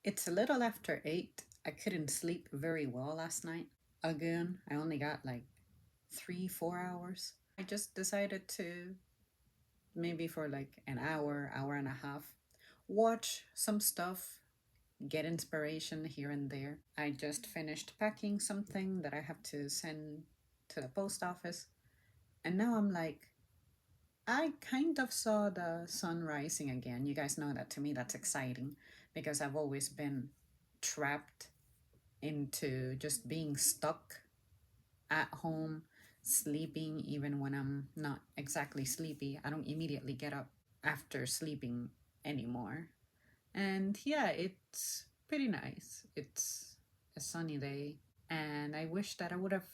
It's a little after 8. I couldn't sleep very well last night. Again, I only got like 3, 4 hours. I just decided to maybe for like an hour, hour and a half, watch some stuff, get inspiration here and there. I just finished packing something that I have to send to the post office. And now I'm like, I kind of saw the sun rising again. You guys know that to me that's exciting because I've always been trapped into just being stuck at home, sleeping even when I'm not exactly sleepy. I don't immediately get up after sleeping anymore. And yeah, it's pretty nice. It's a sunny day, and I wish that I would have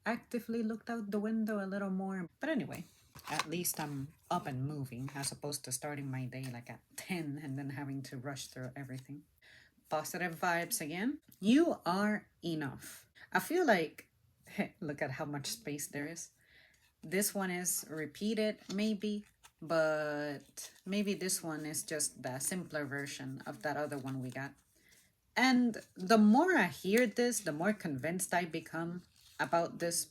actively looked out the window a little more. But anyway, at least I'm up and moving as opposed to starting my day like at 10 and then having to rush through everything. Positive vibes again. You are enough. I feel like, look at how much space there is. This one is repeated, maybe, but maybe this one is just the simpler version of that other one we got. And the more I hear this, the more convinced I become about this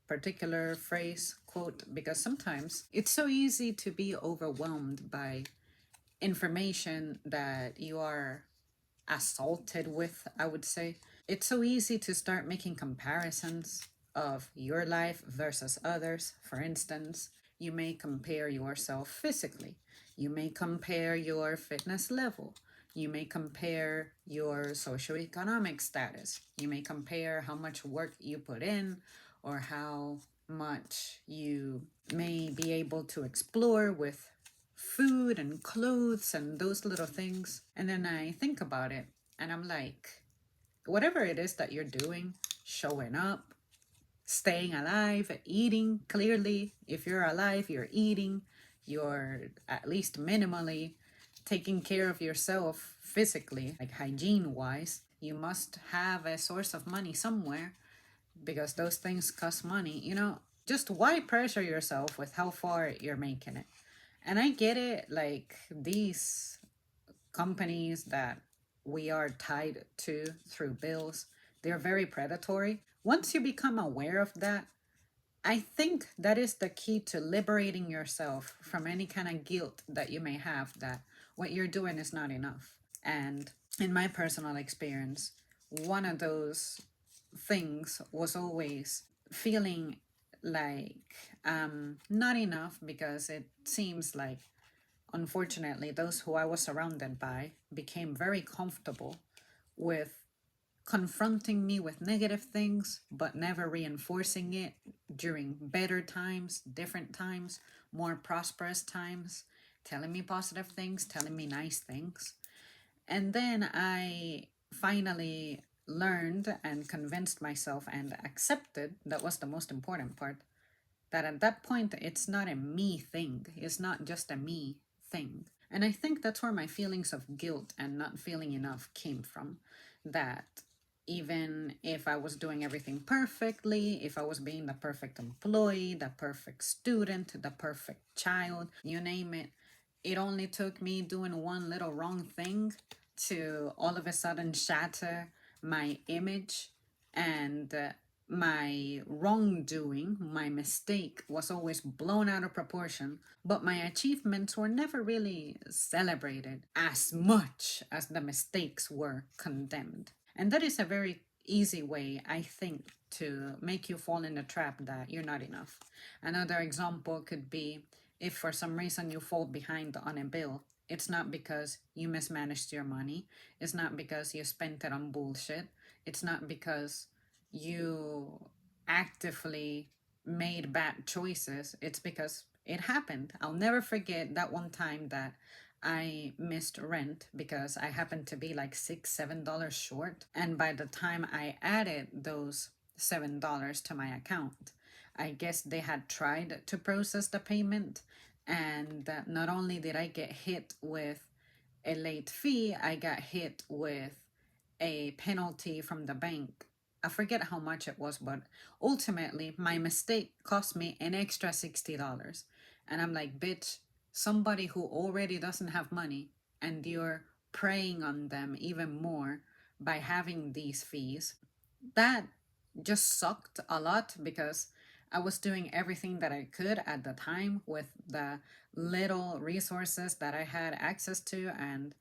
particular phrase, quote, because sometimes it's so easy to be overwhelmed by information that you are assaulted with, I would say. It's so easy to start making comparisons of your life versus others. For instance, you may compare yourself physically, you may compare your fitness level, you may compare your socioeconomic status, you may compare how much work you put in or how much you may be able to explore with food and clothes and those little things. And then I think about it and I'm like, whatever it is that you're doing, showing up, staying alive, eating clearly, if you're alive, you're eating, you're at least minimally taking care of yourself physically, like hygiene wise. You must have a source of money somewhere because those things cost money. Just why pressure yourself with how far you're making it? And I get it, like these companies that we are tied to through bills, they're very predatory. Once you become aware of that, I think that is the key to liberating yourself from any kind of guilt that you may have that what you're doing is not enough. And in my personal experience, one of those things was always feeling like not enough because it seems like, unfortunately, those who I was surrounded by became very comfortable with confronting me with negative things, but never reinforcing it during better times, different times, more prosperous times, telling me positive things, telling me nice things. And then I finally learned and convinced myself and accepted, that was the most important part, that at that point it's not a me thing, it's not just a me thing. And I think that's where my feelings of guilt and not feeling enough came from. That even if I was doing everything perfectly, if I was being the perfect employee, the perfect student, the perfect child, you name it, it only took me doing one little wrong thing to all of a sudden shatter my image. And my wrongdoing, my mistake was always blown out of proportion, but my achievements were never really celebrated as much as the mistakes were condemned. And that is a very easy way, I think, to make you fall in the trap that you're not enough. Another example could be if for some reason you fall behind on a bill. It's not because you mismanaged your money. It's not because you spent it on bullshit. It's not because you actively made bad choices. It's because it happened. I'll never forget that one time that I missed rent because I happened to be like $6, $7 short. And by the time I added those $7 to my account, I guess they had tried to process the payment. And not only did I get hit with a late fee, I got hit with a penalty from the bank. I forget how much it was, but ultimately my mistake cost me an extra $60. And I'm like, bitch, somebody who already doesn't have money and you're preying on them even more by having these fees. That just sucked a lot because I was doing everything that I could at the time with the little resources that I had access to and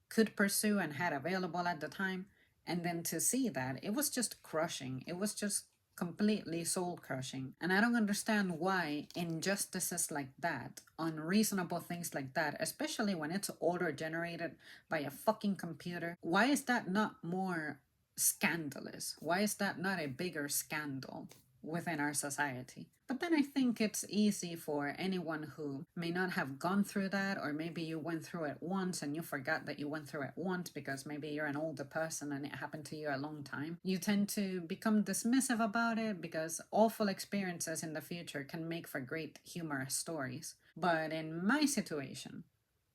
could pursue and had available at the time. And then to see that, it was just crushing. It was just completely soul crushing. And I don't understand why injustices like that, unreasonable things like that, especially when it's order generated by a fucking computer, why is that not more scandalous? Why is that not a bigger scandal within our society? But then I think it's easy for anyone who may not have gone through that, or maybe you went through it once and you forgot that you went through it once because maybe you're an older person and it happened to you a long time. You tend to become dismissive about it because awful experiences in the future can make for great humorous stories. But in my situation,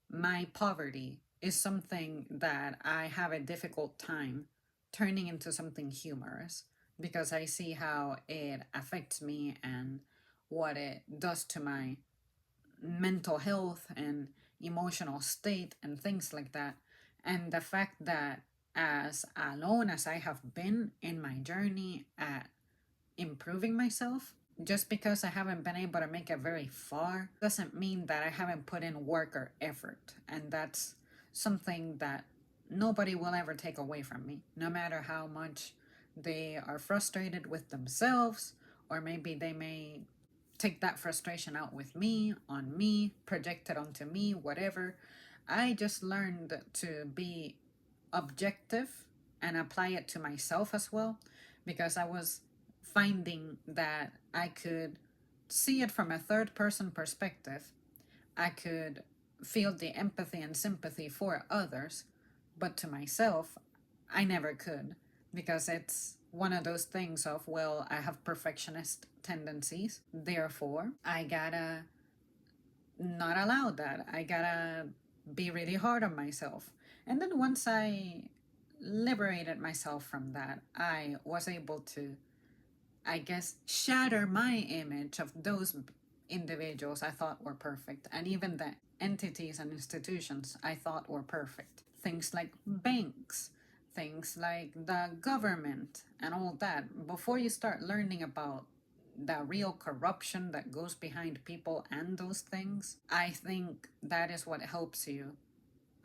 my poverty is something that I have a difficult time turning into something humorous because I see how it affects me and what it does to my mental health and emotional state and things like that. And the fact that, as alone as I have been in my journey at improving myself, just because I haven't been able to make it very far doesn't mean that I haven't put in work or effort. And that's something that nobody will ever take away from me, no matter how much they are frustrated with themselves, or maybe they may take that frustration out with me, on me, project it onto me, whatever. I just learned to be objective and apply it to myself as well because I was finding that I could see it from a third person perspective. I could feel the empathy and sympathy for others, but to myself, I never could because it's one of those things of, well, I have perfectionist tendencies. Therefore, I gotta not allow that. I gotta be really hard on myself. And then once I liberated myself from that, I was able to, I guess, shatter my image of those individuals I thought were perfect, and even the entities and institutions I thought were perfect. Things like banks, things like the government, and all that. Before you start learning about the real corruption that goes behind people and those things, I think that is what helps you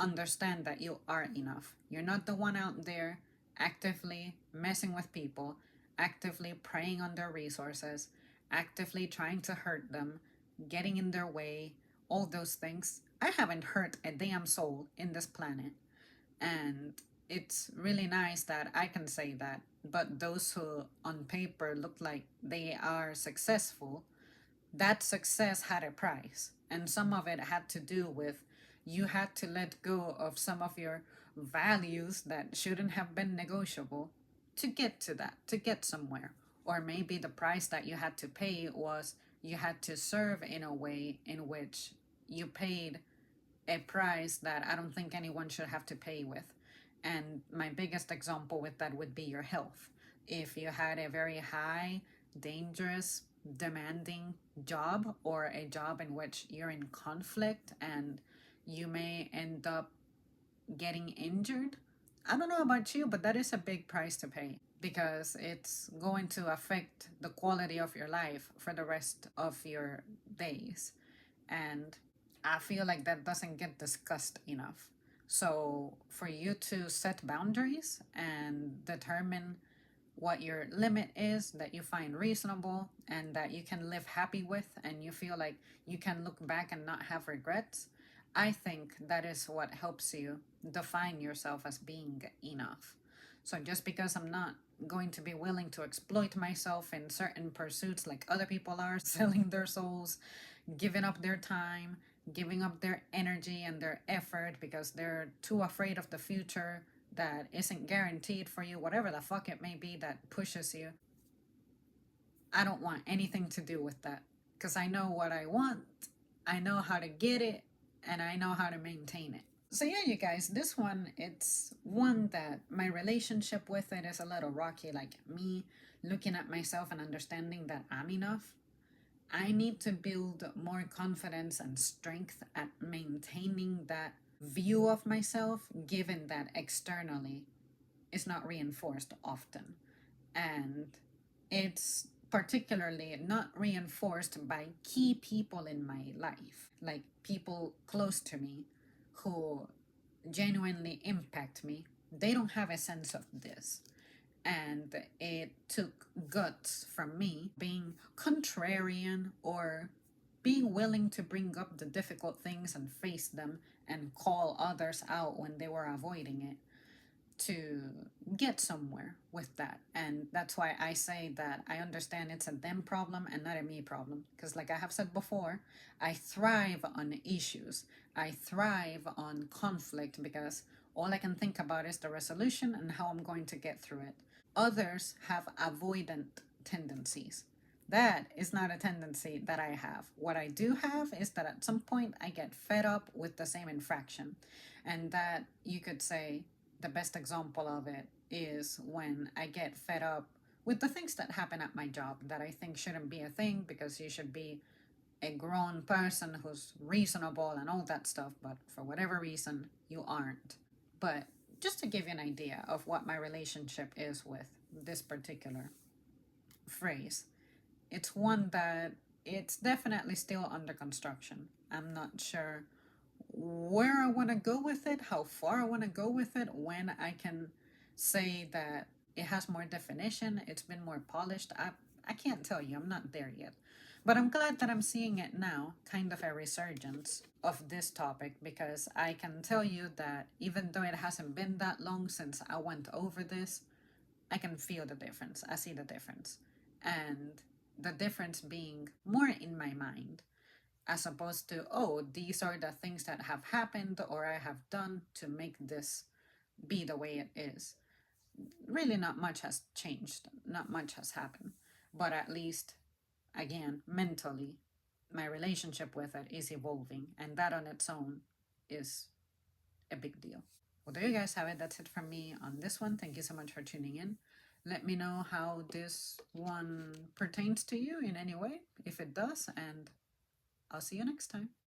understand that you are enough. You're not the one out there actively messing with people, actively preying on their resources, actively trying to hurt them, getting in their way, all those things. I haven't hurt a damn soul in this planet. And it's really nice that I can say that. But those who on paper look like they are successful, that success had a price. And some of it had to do with you had to let go of some of your values that shouldn't have been negotiable to get to that, to get somewhere. Or maybe the price that you had to pay was you had to serve in a way in which you paid a price that I don't think anyone should have to pay with. And my biggest example with that would be your health. If you had a very high, dangerous, demanding job, or a job in which you're in conflict and you may end up getting injured, I don't know about you, but that is a big price to pay because it's going to affect the quality of your life for the rest of your days. And I feel like that doesn't get discussed enough. So, for you to set boundaries and determine what your limit is that you find reasonable and that you can live happy with, and you feel like you can look back and not have regrets, I think that is what helps you define yourself as being enough. So, just because I'm not going to be willing to exploit myself in certain pursuits like other people are, selling their souls, giving up their time, giving up their energy and their effort because they're too afraid of the future that isn't guaranteed for you, whatever the fuck it may be that pushes you. I don't want anything to do with that because I know what I want, I know how to get it, and I know how to maintain it. So yeah, you guys, this one, it's one that my relationship with it is a little rocky, like me looking at myself and understanding that I'm enough. I need to build more confidence and strength at maintaining that view of myself, given that externally is not reinforced often. And it's particularly not reinforced by key people in my life, like people close to me who genuinely impact me. They don't have a sense of this. And it took guts from me being contrarian or being willing to bring up the difficult things and face them and call others out when they were avoiding it to get somewhere with that. And that's why I say that I understand it's a them problem and not a me problem. Because, like I have said before, I thrive on issues, I thrive on conflict because all I can think about is the resolution and how I'm going to get through it. Others have avoidant tendencies. That is not a tendency that I have. What I do have is that at some point I get fed up with the same infraction. And that you could say the best example of it is when I get fed up with the things that happen at my job that I think shouldn't be a thing because you should be a grown person who's reasonable and all that stuff, but for whatever reason, you aren't. But just to give you an idea of what my relationship is with this particular phrase, it's one that it's definitely still under construction. I'm not sure where I want to go with it, how far I want to go with it, when I can say that it has more definition, it's been more polished. I can't tell you, I'm not there yet. But I'm glad that I'm seeing it now, kind of a resurgence of this topic, because I can tell you that even though it hasn't been that long since I went over this, I can feel the difference. I see the difference. And the difference being more in my mind as opposed to, oh, these are the things that have happened or I have done to make this be the way it is. Really, not much has changed, not much has happened. But at least, again, mentally, my relationship with it is evolving, and that on its own is a big deal. Well, there you guys have it. That's it from me on this one. Thank you so much for tuning in. Let me know how this one pertains to you in any way, if it does, and I'll see you next time.